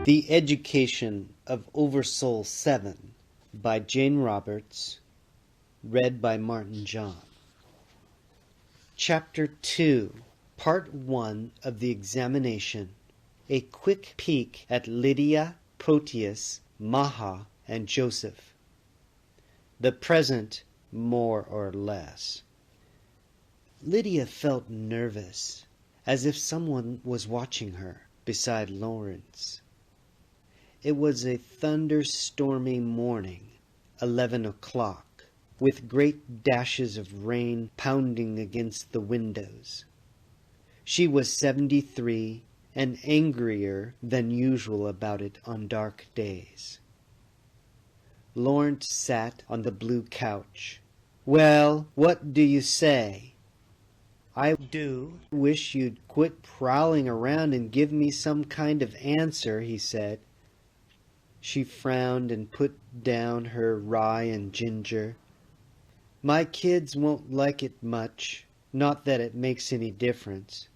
The Education of OverSoul7 by Jane Roberts, read by Martin John. Chapter 2, Part 1 of the Examination. A quick peek at Lydia, Proteus, Maha, and Joseph. The present, more or less. Lydia felt nervous, as if someone was watching her beside Lawrence. It was a thunderstormy morning, 11 o'clock, with great dashes of rain pounding against the windows. She was 73 and angrier than usual about it on dark days. Lawrence sat on the blue couch. "Well, what do you say?" "I do wish you'd quit prowling around and give me some kind of answer," he said. She frowned and put down her rye and ginger. "My kids won't like it much, not that it makes any difference.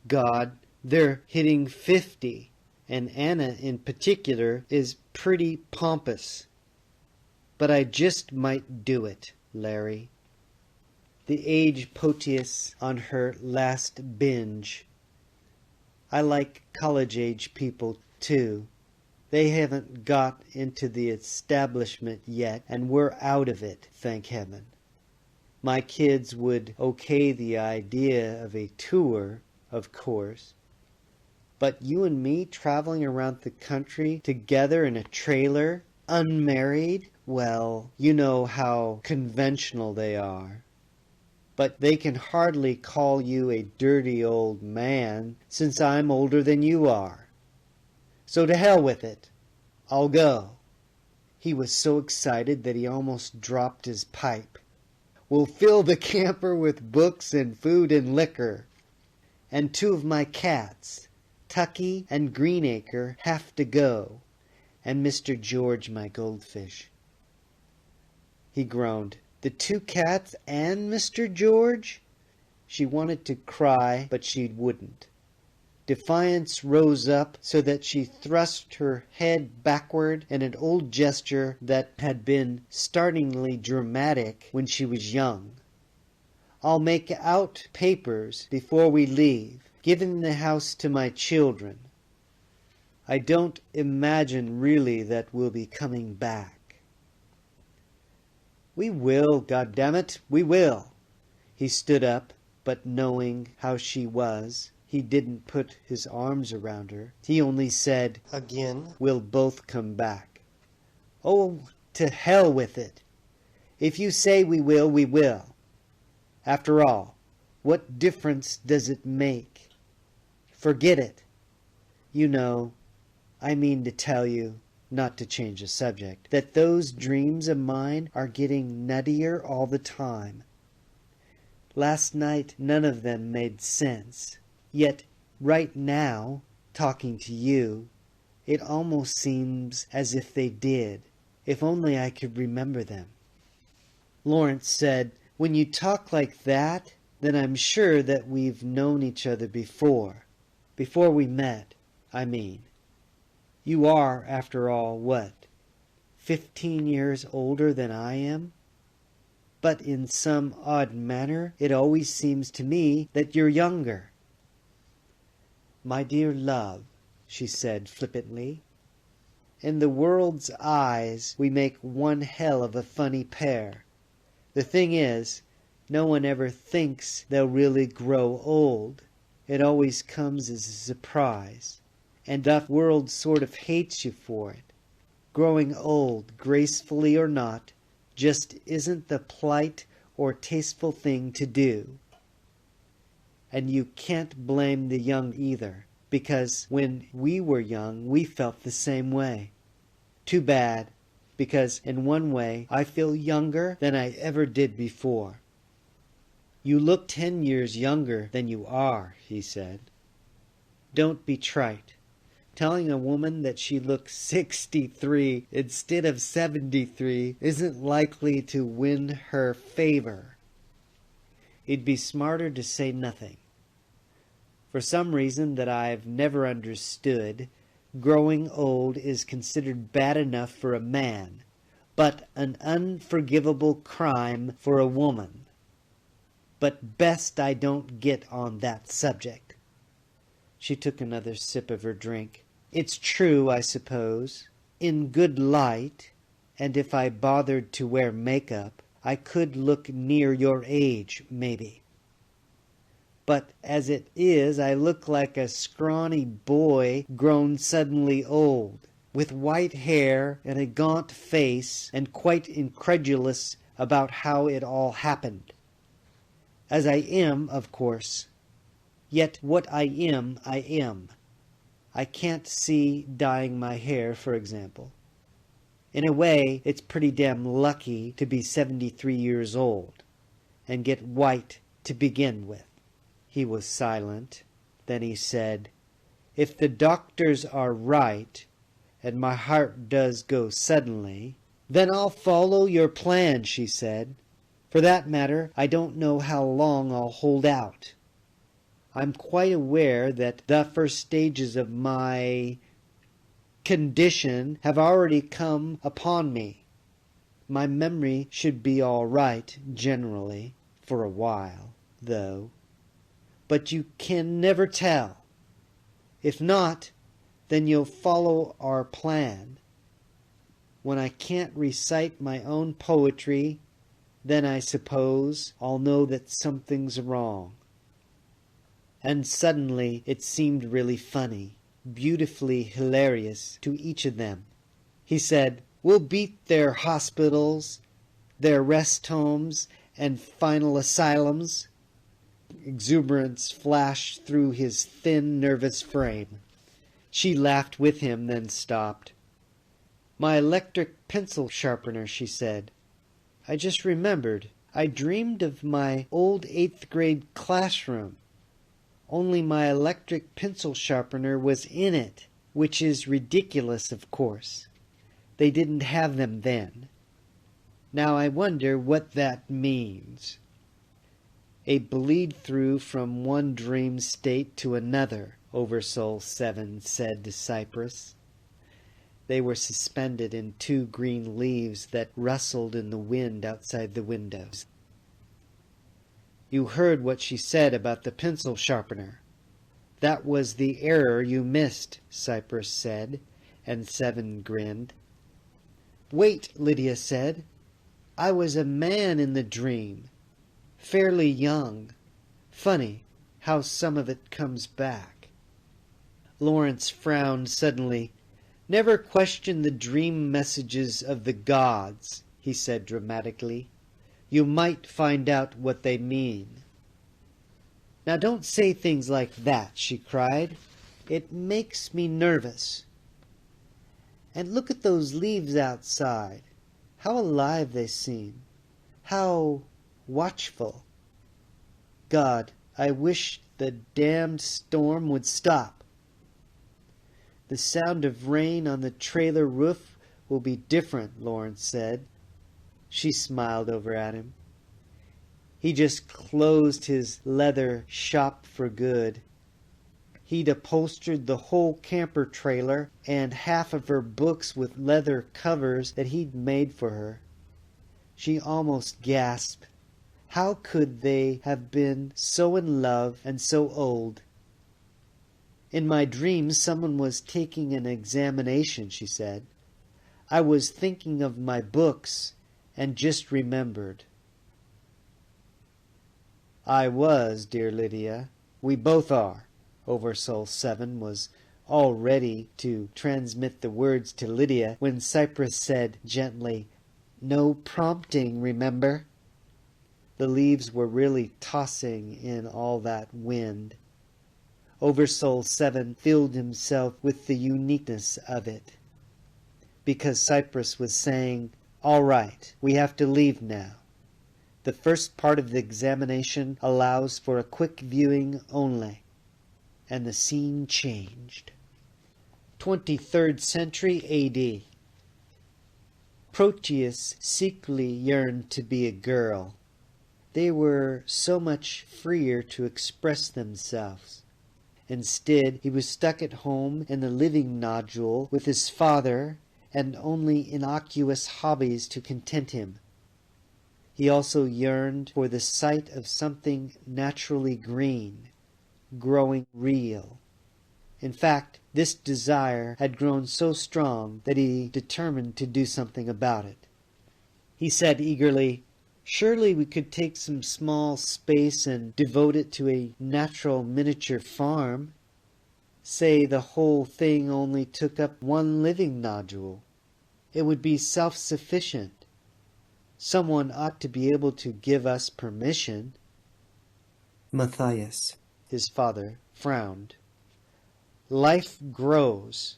God, they're hitting 50, and Anna in particular is pretty pompous. But I just might do it, Larry." The aged Proteus on her last binge. "I like college-age people, too. They haven't got into the establishment yet, and we're out of it, thank heaven. My kids would okay the idea of a tour, of course. But you and me traveling around the country together in a trailer, unmarried, well, you know how conventional they are. But they can hardly call you a dirty old man, since I'm older than you are. So to hell with it. I'll go." He was so excited that he almost dropped his pipe. "We'll fill the camper with books and food and liquor. And 2 of my cats, Tucky and Greenacre, have to go. And Mr. George, my goldfish." He groaned. "The 2 cats and Mr. George?" She wanted to cry, but she wouldn't. Defiance rose up so that she thrust her head backward in an old gesture that had been startlingly dramatic when she was young. "I'll make out papers before we leave, giving the house to my children. I don't imagine really that we'll be coming back." "We will, goddammit, we will." He stood up, but knowing how she was, he didn't put his arms around her. He only said, "Again, we'll both come back." "Oh, to hell with it. If you say we will, we will. After all, what difference does it make? Forget it. You know, I mean to tell you, not to change the subject, that those dreams of mine are getting nuttier all the time. Last night none of them made sense. Yet, right now, talking to you, it almost seems as if they did, if only I could remember them." Lawrence said, "When you talk like that, then I'm sure that we've known each other before. Before we met, I mean. You are, after all, what, 15 years older than I am? But in some odd manner, it always seems to me that you're younger." "My dear love," she said flippantly, "in the world's eyes we make one hell of a funny pair. The thing is, no one ever thinks they'll really grow old. It always comes as a surprise, and the world sort of hates you for it. Growing old, gracefully or not, just isn't the polite or tasteful thing to do. And you can't blame the young either, because when we were young we felt the same way. Too bad, because in one way I feel younger than I ever did before." "You look 10 years younger than you are," he said. "Don't be trite. Telling a woman that she looks 63 instead of 73 isn't likely to win her favor. It'd be smarter to say nothing. For some reason that I've never understood, growing old is considered bad enough for a man, but an unforgivable crime for a woman. But best I don't get on that subject." She took another sip of her drink. "It's true, I suppose. In good light, and if I bothered to wear makeup, I could look near your age, maybe. But as it is, I look like a scrawny boy grown suddenly old, with white hair and a gaunt face, and quite incredulous about how it all happened. As I am, of course. Yet what I am, I am. I can't see dyeing my hair, for example. In a way, it's pretty damn lucky to be 73 years old, and get white to begin with." He was silent. Then he said, "If the doctors are right, and my heart does go suddenly, then I'll follow your plan," she said. "For that matter, I don't know how long I'll hold out. I'm quite aware that the first stages of my condition have already come upon me. My memory should be all right, generally, for a while, though. But you can never tell. If not, then you'll follow our plan. When I can't recite my own poetry, then I suppose I'll know that something's wrong." And suddenly it seemed really funny, beautifully hilarious to each of them. He said, "We'll beat their hospitals, their rest homes, and final asylums." Exuberance flashed through his thin, nervous frame. She laughed with him, then stopped. "My electric pencil sharpener," she said. "I just remembered. I dreamed of my old 8th grade classroom. Only my electric pencil sharpener was in it, which is ridiculous, of course. They didn't have them then. Now I wonder what that means." "A bleed-through from one dream state to another," OverSoul7 said to Cypress. They were suspended in 2 green leaves that rustled in the wind outside the windows. "You heard what she said about the pencil sharpener. That was the error you missed," Cypress said, and 7 grinned. "Wait," Lydia said. "I was a man in the dream. Fairly young. Funny how some of it comes back." Lawrence frowned suddenly. "Never question the dream messages of the gods," he said dramatically. "You might find out what they mean." "Now don't say things like that," she cried. "It makes me nervous. And look at those leaves outside. How alive they seem. How watchful. God, I wish the damned storm would stop. The sound of rain on the trailer roof will be different," Lawrence said. She smiled over at him. He just closed his leather shop for good. He'd upholstered the whole camper trailer and half of her books with leather covers that he'd made for her. She almost gasped. How could they have been so in love and so old? "In my dreams someone was taking an examination," she said. "I was thinking of my books and just remembered." "I was, dear Lydia. We both are." OverSoul7 was all ready to transmit the words to Lydia when Cypress said gently, "No prompting, remember." The leaves were really tossing in all that wind. OverSoul7 filled himself with the uniqueness of it. Because Cypress was saying, "All right, we have to leave now. The first part of the examination allows for a quick viewing only." And the scene changed. 23rd century A.D. Proteus secretly yearned to be a girl. They were so much freer to express themselves. Instead, he was stuck at home in the living nodule with his father and only innocuous hobbies to content him. He also yearned for the sight of something naturally green, growing real. In fact, this desire had grown so strong that he determined to do something about it. He said eagerly, "Surely we could take some small space and devote it to a natural miniature farm. Say the whole thing only took up one living nodule. It would be self-sufficient. Someone ought to be able to give us permission." Matthias, his father, frowned. "Life grows.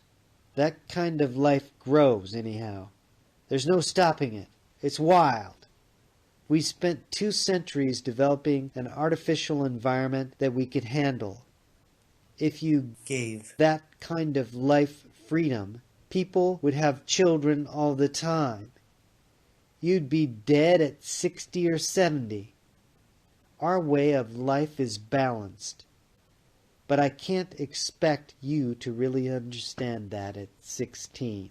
That kind of life grows, anyhow. There's no stopping it. It's wild. We spent 2 centuries developing an artificial environment that we could handle. If you gave that kind of life freedom, people would have children all the time. You'd be dead at 60 or 70. Our way of life is balanced. But I can't expect you to really understand that at 16.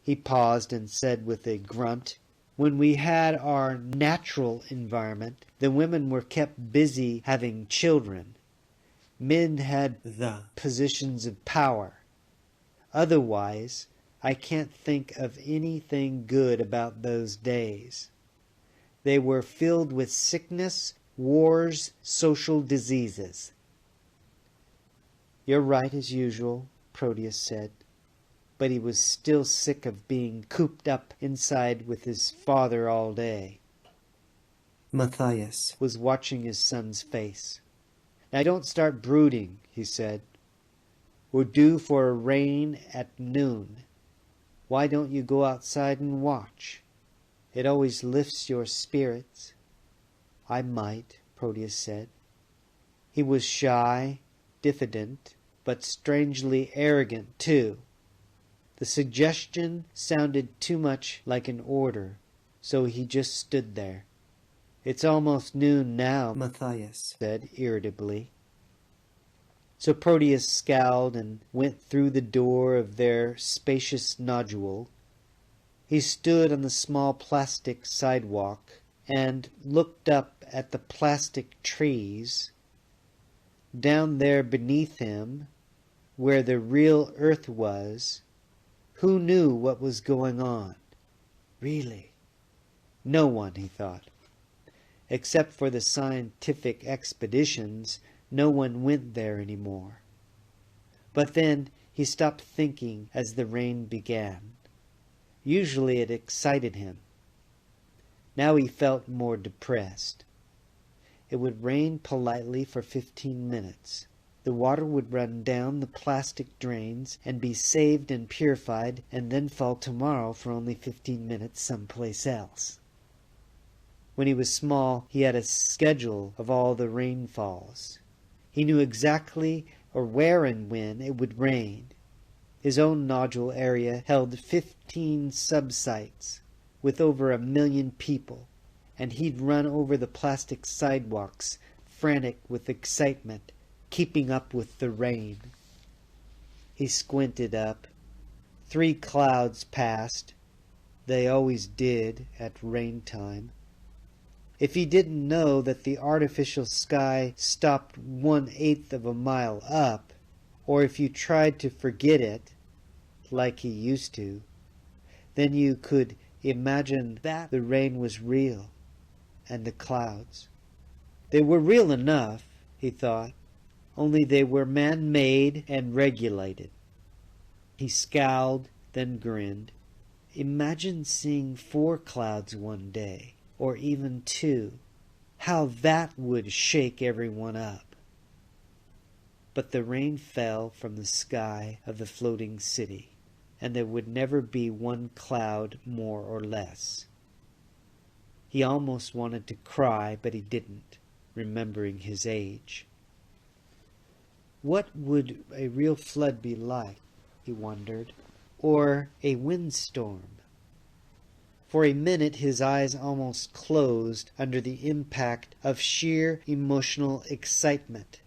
He paused and said with a grunt, "When we had our natural environment, the women were kept busy having children. Men had the positions of power. Otherwise, I can't think of anything good about those days. They were filled with sickness, wars, social diseases." "You're right as usual," Proteus said, but he was still sick of being cooped up inside with his father all day. Matthias was watching his son's face. "Now don't start brooding," he said. "We're due for a rain at noon. Why don't you go outside and watch? It always lifts your spirits." "I might," Proteus said. He was shy, diffident, but strangely arrogant too. The suggestion sounded too much like an order, so he just stood there. "It's almost noon now," Matthias said irritably. So Proteus scowled and went through the door of their spacious nodule. He stood on the small plastic sidewalk and looked up at the plastic trees. Down there beneath him, where the real earth was, who knew what was going on? Really? No one, he thought. Except for the scientific expeditions, no one went there anymore. But then he stopped thinking as the rain began. Usually it excited him. Now he felt more depressed. It would rain politely for 15 minutes. The water would run down the plastic drains and be saved and purified, and then fall tomorrow for only 15 minutes someplace else. When he was small, he had a schedule of all the rainfalls. He knew exactly or where and when it would rain. His own nodule area held 15 subsites with over 1 million people, and he'd run over the plastic sidewalks, frantic with excitement, keeping up with the rain. He squinted up. 3 clouds passed. They always did at rain time. If he didn't know that the artificial sky stopped 1/8 of a mile up, or if you tried to forget it, like he used to, then you could imagine that the rain was real, and the clouds. They were real enough, he thought, only they were man-made and regulated. He scowled, then grinned. Imagine seeing 4 clouds one day, or even 2. How that would shake everyone up. But the rain fell from the sky of the floating city, and there would never be 1 cloud more or less. He almost wanted to cry, but he didn't, remembering his age. What would a real flood be like, he wondered, or a windstorm? For a minute his eyes almost closed under the impact of sheer emotional excitement.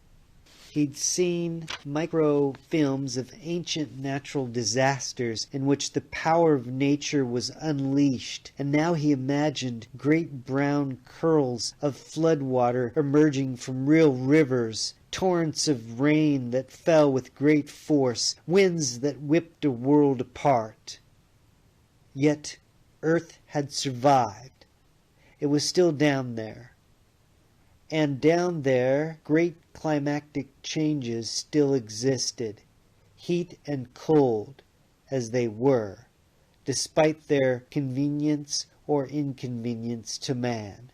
He'd seen microfilms of ancient natural disasters in which the power of nature was unleashed, and now he imagined great brown curls of floodwater emerging from real rivers, torrents of rain that fell with great force, winds that whipped a world apart. Yet Earth had survived. It was still down there. And down there, great climatic changes still existed, heat and cold as they were, despite their convenience or inconvenience to man.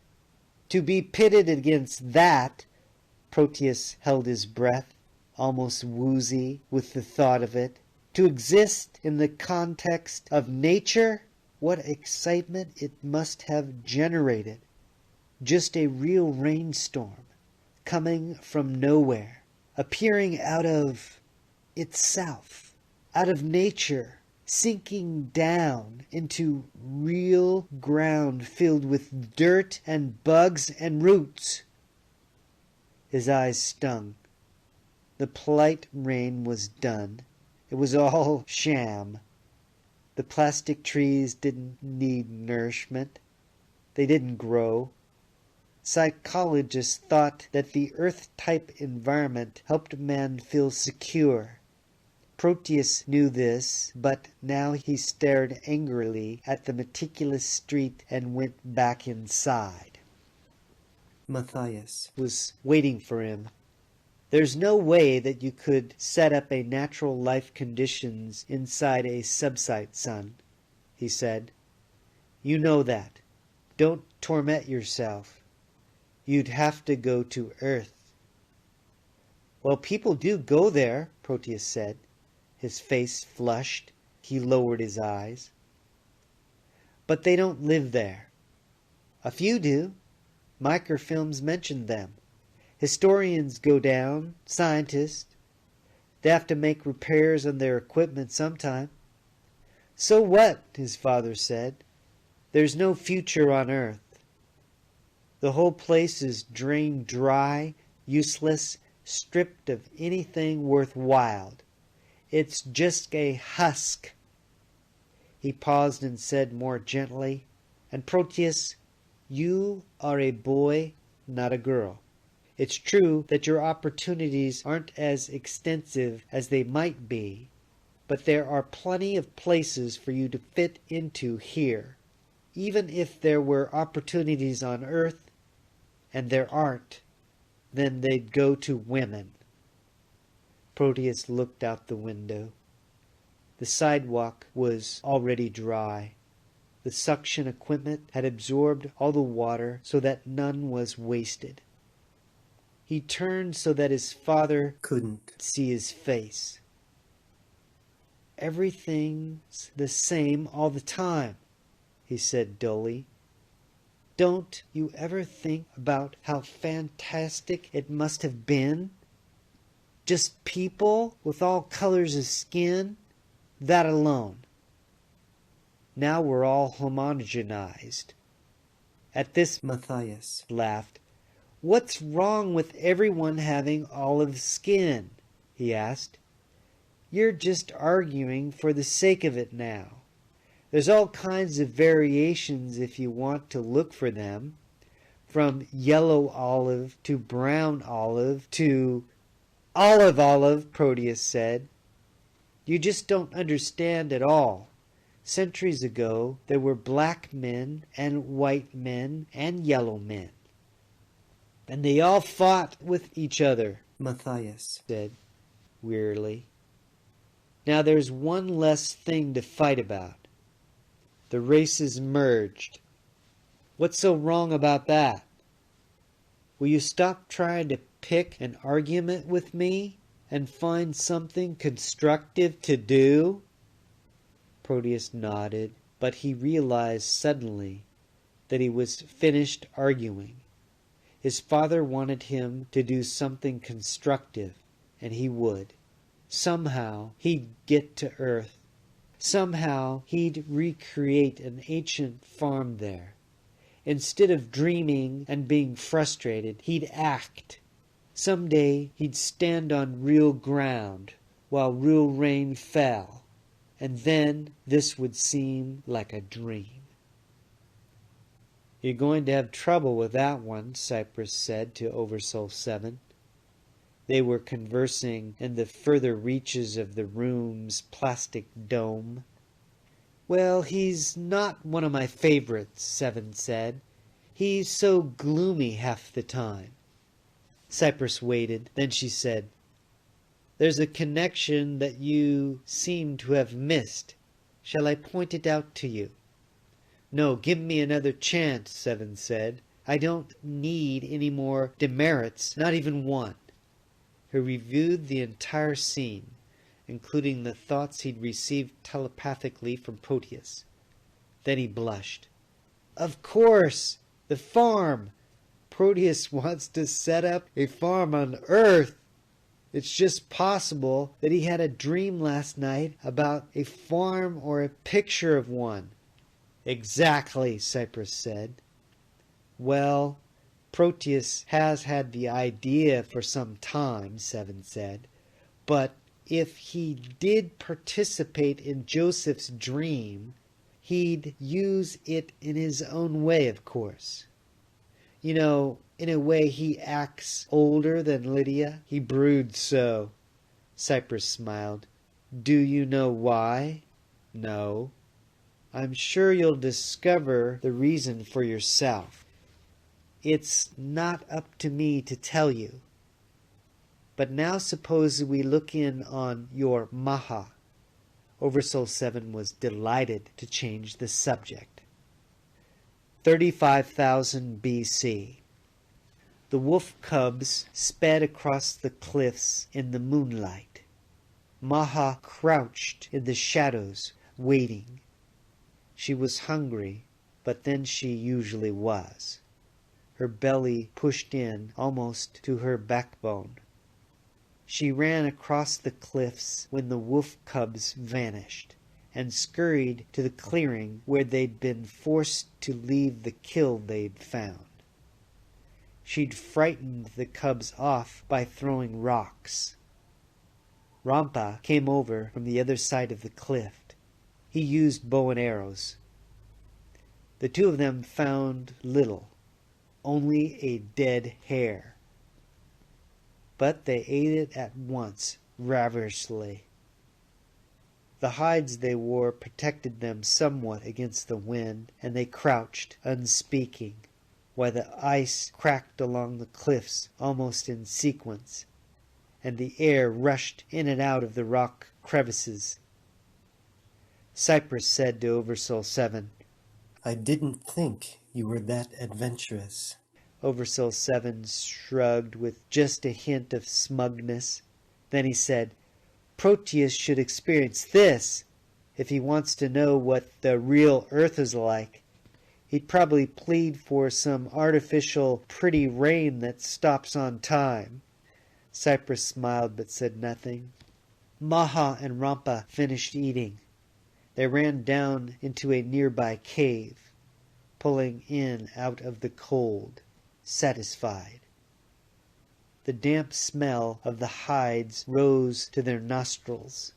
To be pitted against that, Proteus held his breath, almost woozy with the thought of it. To exist in the context of nature, what excitement it must have generated. Just a real rainstorm, coming from nowhere, appearing out of itself, out of nature, sinking down into real ground filled with dirt and bugs and roots. His eyes stung. The polite rain was done. It was all sham. The plastic trees didn't need nourishment. They didn't grow. Psychologists thought that the Earth-type environment helped man feel secure. Proteus knew this, but now he stared angrily at the meticulous street and went back inside. Matthias was waiting for him. There's no way that you could set up a natural life conditions inside a subsite, son, he said. You know that. Don't torment yourself. You'd have to go to Earth. Well, people do go there, Proteus said. His face flushed. He lowered his eyes. But they don't live there. A few do. Microfilms mention them. Historians go down, scientists. They have to make repairs on their equipment sometime. So what, his father said. There's no future on Earth. The whole place is drained dry, useless, stripped of anything worthwhile. It's just a husk. He paused and said more gently, and Proteus, you are a boy, not a girl. It's true that your opportunities aren't as extensive as they might be, but there are plenty of places for you to fit into here. Even if there were opportunities on Earth, and there aren't, then they'd go to women. Proteus looked out the window. The sidewalk was already dry. The suction equipment had absorbed all the water so that none was wasted. He turned so that his father couldn't see his face. Everything's the same all the time, he said dully. Don't you ever think about how fantastic it must have been? Just people with all colors of skin, that alone. Now we're all homogenized. At this, Matthias laughed. What's wrong with everyone having olive skin? He asked. You're just arguing for the sake of it now. There's all kinds of variations if you want to look for them. From yellow olive to brown olive to olive, Proteus said. You just don't understand at all. Centuries ago, there were black men and white men and yellow men. And they all fought with each other, Matthias said wearily. Now there's one less thing to fight about. The races merged. What's so wrong about that? Will you stop trying to pick an argument with me and find something constructive to do? Proteus nodded, but he realized suddenly that he was finished arguing. His father wanted him to do something constructive, and he would. Somehow he'd get to Earth. Somehow he'd recreate an ancient farm there. Instead of dreaming and being frustrated, he'd act. Someday he'd stand on real ground while real rain fell, and then this would seem like a dream. "You're going to have trouble with that one," Cypress said to OverSoul7. They were conversing in the further reaches of the room's plastic dome. "Well, he's not one of my favorites," 7 said. "He's so gloomy half the time." Cypress waited. Then she said, "There's a connection that you seem to have missed. Shall I point it out to you?" "No, give me another chance," 7 said. "I don't need any more demerits, not even one." He reviewed the entire scene, including the thoughts he'd received telepathically from Proteus. Then he blushed. "Of course! The farm! Proteus wants to set up a farm on Earth. It's just possible that he had a dream last night about a farm or a picture of one." "Exactly," Cypress said. "Well, Proteus has had the idea for some time," 7 said. "But if he did participate in Joseph's dream, he'd use it in his own way, of course. You know, in a way he acts older than Lydia. He broods so." Cypress smiled. "Do you know why?" "No." "I'm sure you'll discover the reason for yourself. It's not up to me to tell you. But now suppose we look in on your Maha." OverSoul7 was delighted to change the subject. 35,000 BC. The wolf cubs sped across the cliffs in the moonlight. Maha crouched in the shadows, waiting. She was hungry, but then she usually was. Her belly pushed in almost to her backbone. She ran across the cliffs when the wolf cubs vanished, and scurried to the clearing where they'd been forced to leave the kill they'd found. She'd frightened the cubs off by throwing rocks. Rampa came over from the other side of the cliff. He used bow and arrows. The two of them found little, only a dead hare. But they ate it at once, ravenously. The hides they wore protected them somewhat against the wind, and they crouched, unspeaking, while the ice cracked along the cliffs almost in sequence, and the air rushed in and out of the rock crevices. Cypress said to OverSoul7, "I didn't think you were that adventurous." OverSoul7 shrugged with just a hint of smugness. Then he said, "Proteus should experience this if he wants to know what the real Earth is like. He'd probably plead for some artificial pretty rain that stops on time." Cypress smiled but said nothing. Maha and Rampa finished eating. They ran down into a nearby cave, pulling in out of the cold, satisfied. The damp smell of the hides rose to their nostrils.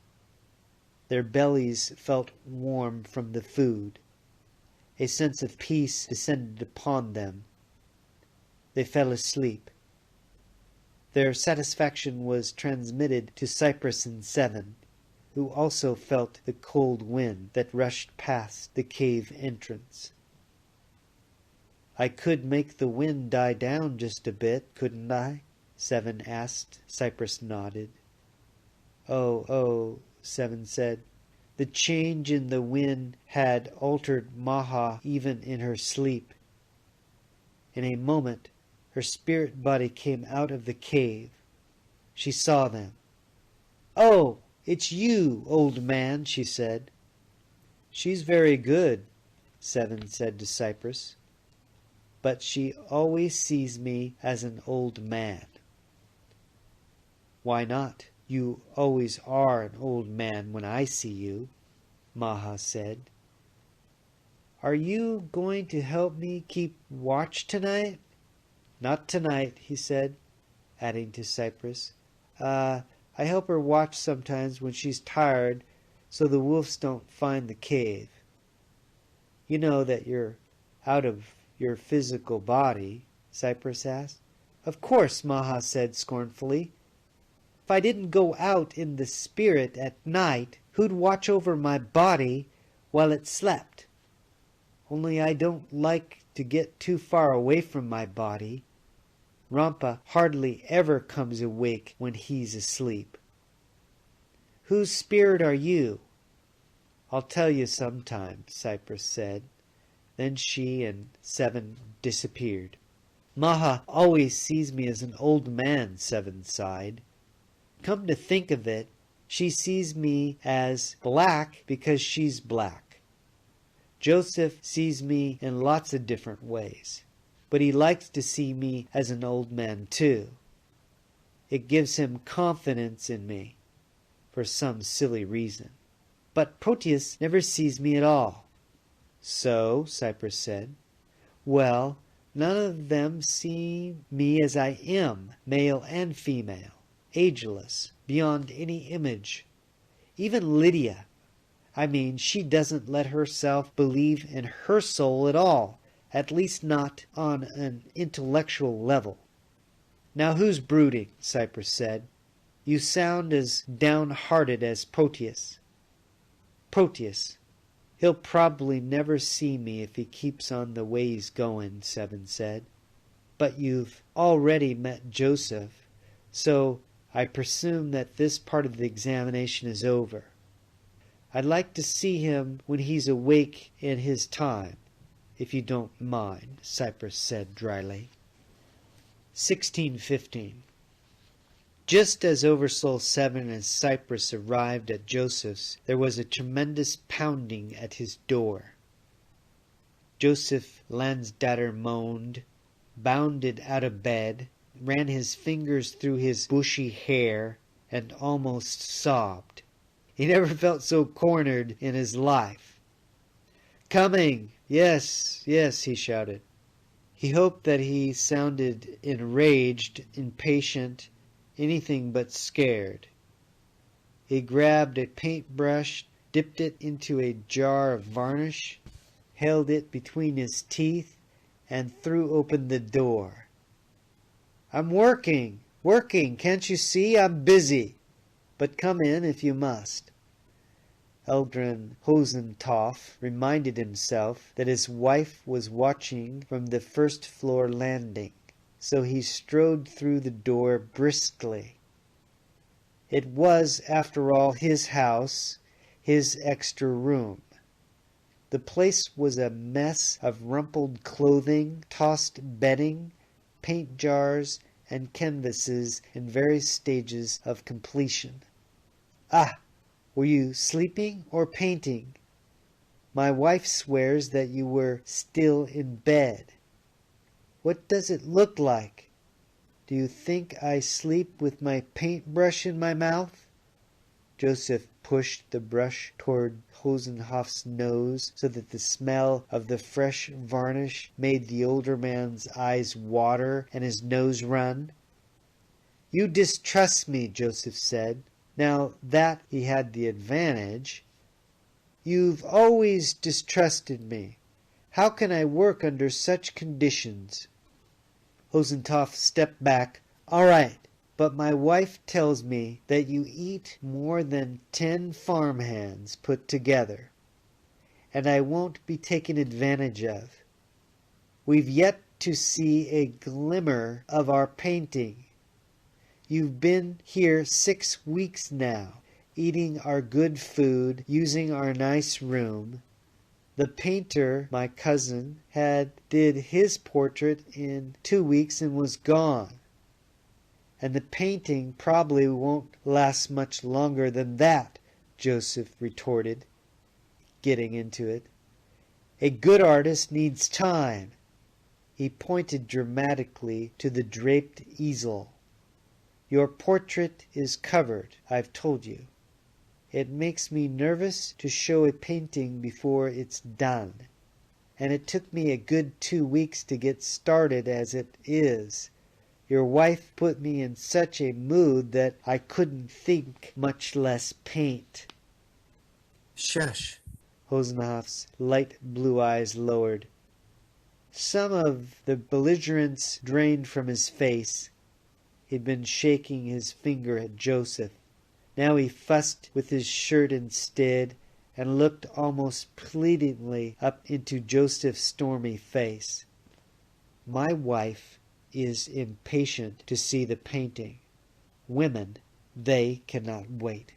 Their bellies felt warm from the food. A sense of peace descended upon them. They fell asleep. Their satisfaction was transmitted to Cypress and 7, who also felt the cold wind that rushed past the cave entrance. "I could make the wind die down just a bit, couldn't I?" 7 asked. Cypress nodded. Oh, 7 said. The change in the wind had altered Maha even in her sleep. In a moment, her spirit body came out of the cave. She saw them. "Oh, it's you, old man," she said. "She's very good," 7 said to Cypress. "But she always sees me as an old man." "Why not? You always are an old man when I see you," Maha said. "Are you going to help me keep watch tonight?" "Not tonight," he said. adding to Cypress. I help her watch sometimes when she's tired so the wolves don't find the cave. You know that you're out of your physical body, Cypress asked. Of course, Maha said scornfully. If I didn't go out in the spirit at night, who'd watch over my body while it slept? Only I don't like to get too far away from my body. Rampa hardly ever comes awake when he's asleep. Whose spirit are you? I'll tell you sometime, Cypress said. Then she and Seven disappeared. Maha always sees me as an old man, Seven sighed. Come to think of it, she sees me as black because she's black. Joseph sees me in lots of different ways, but he likes to see me as an old man too. It gives him confidence in me, for some silly reason. But Proteus never sees me at all. So, Cypress said. Well, none of them see me as I am, male and female, ageless, beyond any image. Even Lydia. I mean, she doesn't let herself believe in her soul at all, at least not on an intellectual level. Now who's brooding? Cypress said. You sound as downhearted as Proteus. Proteus. He'll probably never see me if he keeps on the way he's going, Seven said. But you've already met Joseph, so I presume that this part of the examination is over. I'd like to see him when he's awake in his time, if you don't mind, Cypress said dryly. 1615. Just as OverSoul7 and Cypress arrived at Joseph's, there was a tremendous pounding at his door. Joseph Lansdatter moaned, bounded out of bed, ran his fingers through his bushy hair, and almost sobbed. He never felt so cornered in his life. Coming! Yes, yes, he shouted. He hoped that he sounded enraged, impatient, anything but scared. He grabbed a paintbrush, dipped it into a jar of varnish, held it between his teeth, and threw open the door. I'm working, can't you see? I'm busy. But come in if you must. Eldrin Hosenthoff reminded himself that his wife was watching from the first-floor landing, so he strode through the door briskly. It was, after all, his house, his extra room. The place was a mess of rumpled clothing, tossed bedding, paint jars, and canvases in various stages of completion. Ah! Were you sleeping or painting? My wife swears that you were still in bed. What does it look like? Do you think I sleep with my paintbrush in my mouth? Joseph pushed the brush toward Hosenthoff's nose so that the smell of the fresh varnish made the older man's eyes water and his nose run. You distrust me, Joseph said. Now that he had the advantage. You've always distrusted me. How can I work under such conditions? Hosenthoff stepped back. All right, but my wife tells me that you eat more than 10 farmhands put together, and I won't be taken advantage of. We've yet to see a glimmer of our painting. You've been here 6 weeks now, eating our good food, using our nice room. The painter, my cousin, did his portrait in 2 weeks and was gone. And the painting probably won't last much longer than that, Joseph retorted, getting into it. A good artist needs time. He pointed dramatically to the draped easel. Your portrait is covered, I've told you. It makes me nervous to show a painting before it's done. And it took me a good 2 weeks to get started as it is. Your wife put me in such a mood that I couldn't think, much less paint." Shush. Hosenhoff's light blue eyes lowered. Some of the belligerence drained from his face. He'd been shaking his finger at Joseph. Now he fussed with his shirt instead and looked almost pleadingly up into Joseph's stormy face. "My wife is impatient to see the painting. Women, they cannot wait."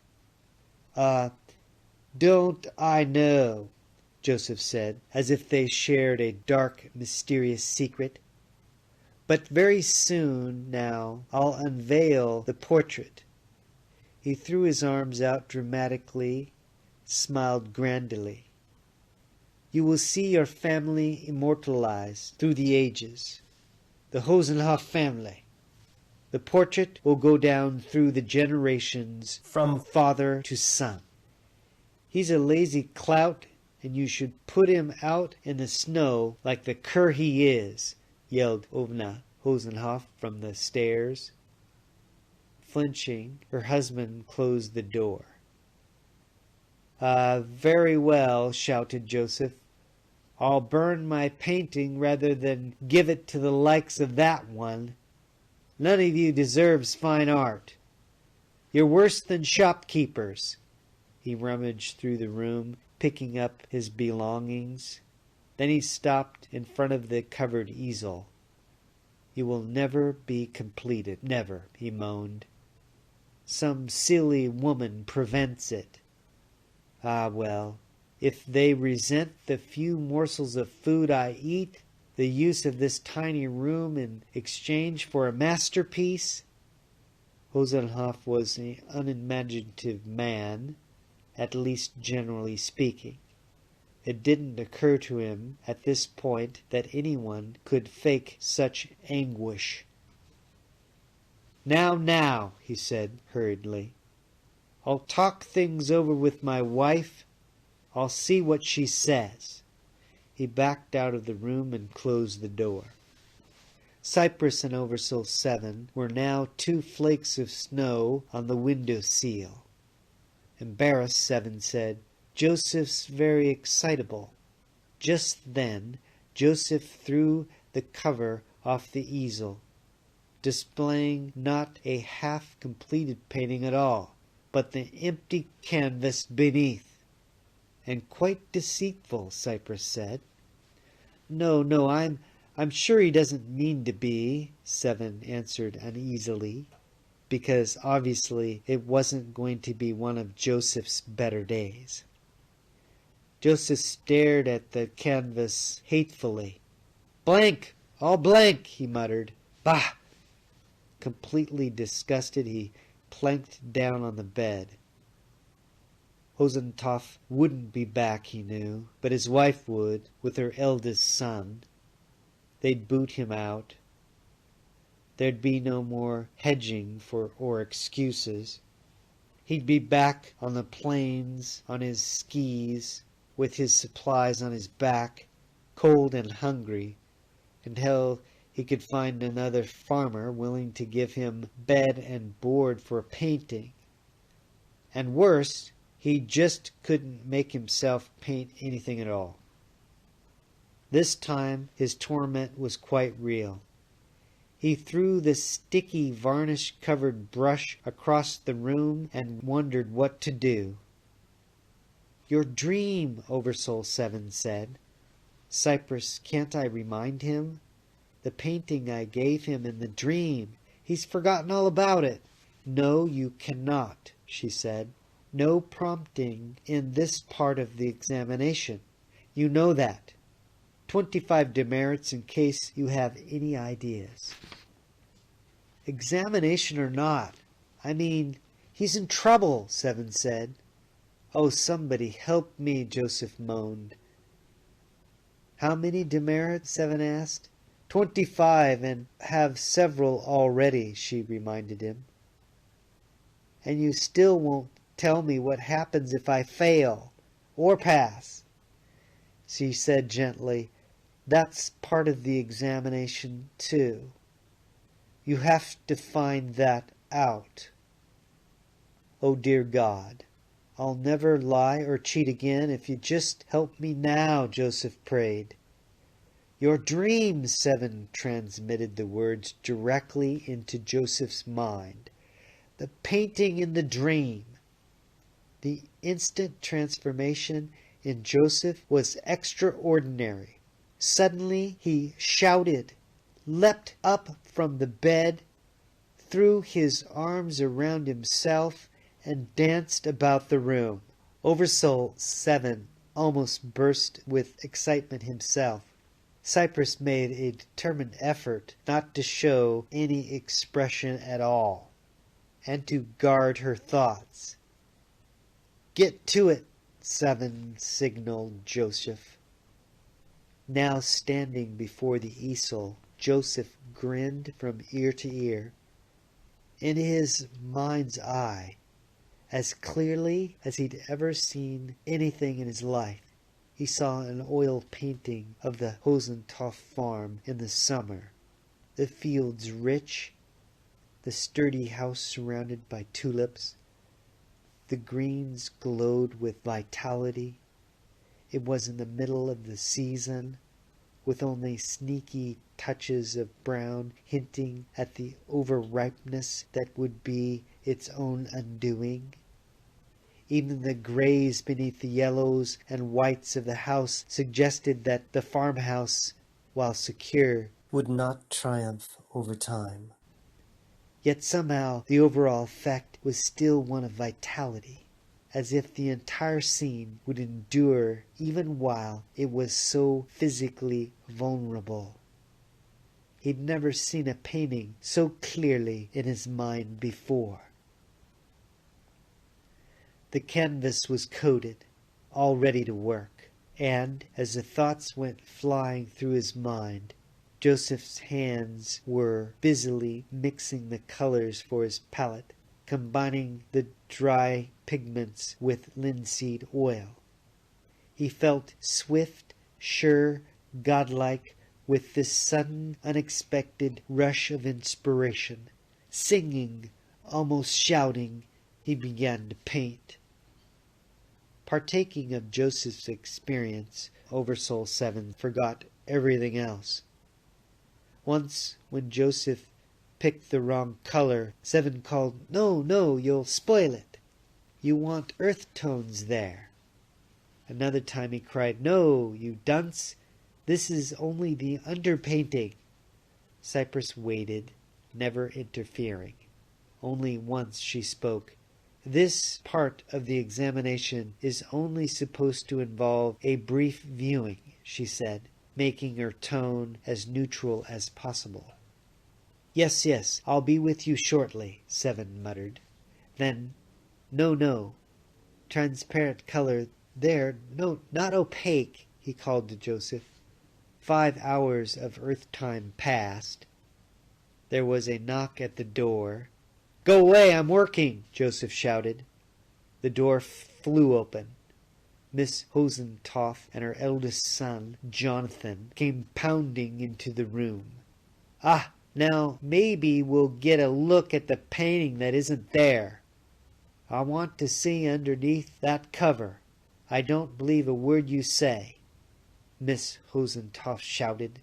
Don't I know," Joseph said, as if they shared a dark, mysterious secret. "But very soon now I'll unveil the portrait." He threw his arms out dramatically, smiled grandly. "You will see your family immortalized through the ages. The Hosenhoff family. The portrait will go down through the generations from father to son. He's a lazy clout, and you should put him out in the snow like the cur he is," yelled Ovna Hosenhoff from the stairs. Flinching, her husband closed the door. Very well," shouted Joseph. "I'll burn my painting rather than give it to the likes of that one. None of you deserves fine art. You're worse than shopkeepers." He rummaged through the room, picking up his belongings. Then he stopped in front of the covered easel. "You will never be completed, never," he moaned. "Some silly woman prevents it. Ah, well, if they resent the few morsels of food I eat, the use of this tiny room in exchange for a masterpiece." Hosenhoff was an unimaginative man, at least generally speaking. It didn't occur to him at this point that anyone could fake such anguish. Now, he said hurriedly. "I'll talk things over with my wife. I'll see what she says." He backed out of the room and closed the door. Cypress and OverSoul7 were now 2 flakes of snow on the window sill. Embarrassed, 7 said, "Joseph's very excitable." Just then, Joseph threw the cover off the easel, displaying not a half-completed painting at all, but the empty canvas beneath. "And quite deceitful," Cypress said. No, I'm sure he doesn't mean to be," 7 answered uneasily, because obviously it wasn't going to be one of Joseph's better days. Joseph stared at the canvas hatefully. "Blank! All blank!" he muttered. "Bah!" Completely disgusted, he planked down on the bed. Hosenhoff wouldn't be back, he knew, but his wife would, with her eldest son. They'd boot him out. There'd be no more hedging or excuses. He'd be back on the plains, on his skis, with his supplies on his back, cold and hungry, until he could find another farmer willing to give him bed and board for a painting. And worse, he just couldn't make himself paint anything at all. This time his torment was quite real. He threw the sticky, varnish-covered brush across the room and wondered what to do. "Your dream," OverSoul7 said. "Cypress, can't I remind him? The painting I gave him in the dream. He's forgotten all about it." "No, you cannot," she said. "No prompting in this part of the examination. You know that. 25 demerits in case you have any ideas." "Examination or not, I mean, he's in trouble," 7 said. "Oh, somebody help me," Joseph moaned. "How many demerits?" 7 asked. 25, and have several already," she reminded him. "And you still won't tell me what happens if I fail or pass." She said gently, "That's part of the examination, too." You have to find that out. Oh dear God, I'll never lie or cheat again if you just help me now, Joseph prayed. Your dream, 7 transmitted the words directly into Joseph's mind. The painting in the dream. The instant transformation in Joseph was extraordinary. Suddenly he shouted, leapt up from the bed, threw his arms around himself, and danced about the room. OverSoul7 almost burst with excitement himself. Cypress made a determined effort not to show any expression at all, and to guard her thoughts. Get to it, 7 signaled Joseph. Now standing before the easel, Joseph grinned from ear to ear. In his mind's eye, as clearly as he'd ever seen anything in his life, he saw an oil painting of the Hosentoff farm in the summer, the fields rich, the sturdy house surrounded by tulips. The greens glowed with vitality. It was in the middle of the season, with only sneaky touches of brown hinting at the overripeness that would be its own undoing. Even the grays beneath the yellows and whites of the house suggested that the farmhouse, while secure, would not triumph over time. Yet somehow the overall effect was still one of vitality, as if the entire scene would endure even while it was so physically vulnerable. He'd never seen a painting so clearly in his mind before. The canvas was coated, all ready to work, and as the thoughts went flying through his mind, Joseph's hands were busily mixing the colors for his palette, combining the dry pigments with linseed oil. He felt swift, sure, godlike, with this sudden, unexpected rush of inspiration. Singing, almost shouting, he began to paint. Partaking of Joseph's experience, OverSoul7 forgot everything else. Once, when Joseph picked the wrong color, 7 called, No, you'll spoil it. You want earth tones there. Another time he cried, No, you dunce. This is only the underpainting. Cypress waited, never interfering. Only once she spoke. This part of the examination is only supposed to involve a brief viewing, she said, making her tone as neutral as possible. Yes, I'll be with you shortly, 7 muttered. Then, No, transparent color there, no, not opaque, he called to Joseph. 5 hours of earth time passed. There was a knock at the door. Go away, I'm working, Joseph shouted. The door flew open. Miss Hosentoff and her eldest son, Jonathan, came pounding into the room. Ah, now maybe we'll get a look at the painting that isn't there. I want to see underneath that cover. I don't believe a word you say, Miss Hosentoff shouted.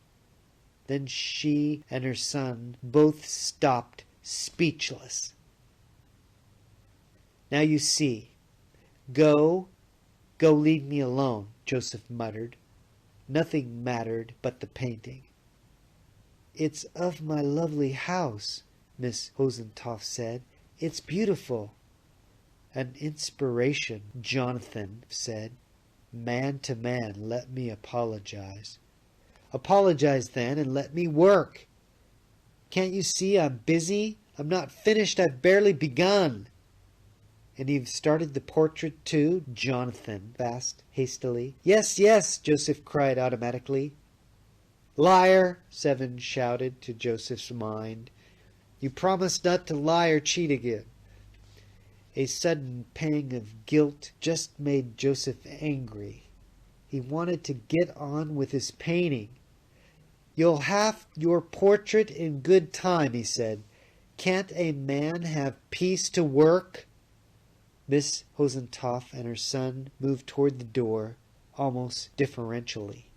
Then she and her son both stopped, speechless. Now you see. Go leave me alone, Joseph muttered. Nothing mattered but the painting. It's of my lovely house, Miss Hosentoff said. It's beautiful. An inspiration, Jonathan said. Man to man, let me apologize. Apologize then and let me work. Can't you see I'm busy? I'm not finished. I've barely begun. And you've started the portrait too? Jonathan asked hastily. Yes, Joseph cried automatically. Liar, 7 shouted to Joseph's mind. You promised not to lie or cheat again. A sudden pang of guilt just made Joseph angry. He wanted to get on with his painting. You'll have your portrait in good time, he said. Can't a man have peace to work? Miss Hosenthoff and her son moved toward the door, almost deferentially.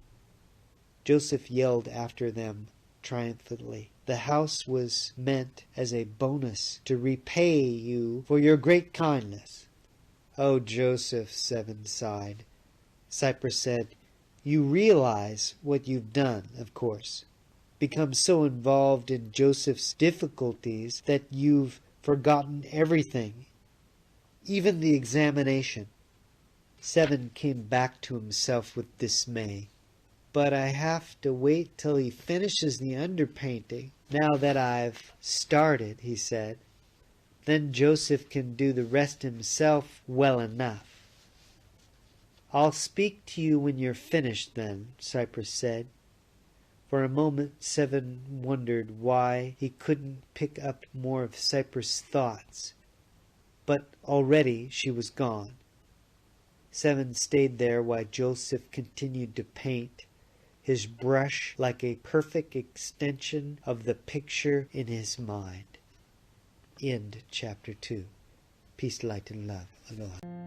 Joseph yelled after them triumphantly. The house was meant as a bonus to repay you for your great kindness. Oh, Joseph, Seven sighed. Cypress said, You realize what you've done, of course. Become so involved in Joseph's difficulties that you've forgotten everything, even the examination. Seven came back to himself with dismay. But I have to wait till he finishes the underpainting, now that I've started, he said. Then Joseph can do the rest himself well enough. I'll speak to you when you're finished then, Cypress said. For a moment Seven wondered why he couldn't pick up more of Cypress' thoughts, but already she was gone. Seven stayed there while Joseph continued to paint, his brush like a perfect extension of the picture in his mind. End chapter 2. Peace, light, and love. Aloha.